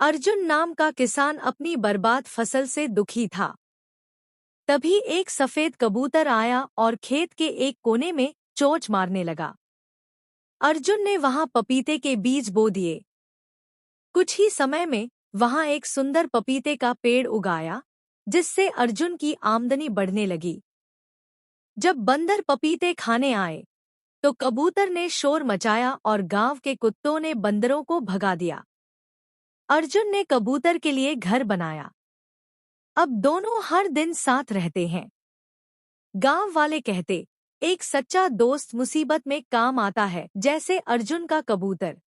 अर्जुन नाम का किसान अपनी बर्बाद फसल से दुखी था। तभी एक सफेद कबूतर आया और खेत के एक कोने में चोंच मारने लगा। अर्जुन ने वहां पपीते के बीज बो दिए। कुछ ही समय में वहां एक सुंदर पपीते का पेड़ उगाया, जिससे अर्जुन की आमदनी बढ़ने लगी। जब बंदर पपीते खाने आए तो कबूतर ने शोर मचाया और गांव के कुत्तों ने बंदरों को भगा दिया। अर्जुन ने कबूतर के लिए घर बनाया। अब दोनों हर दिन साथ रहते हैं। गांव वाले कहते, एक सच्चा दोस्त मुसीबत में काम आता है, जैसे अर्जुन का कबूतर।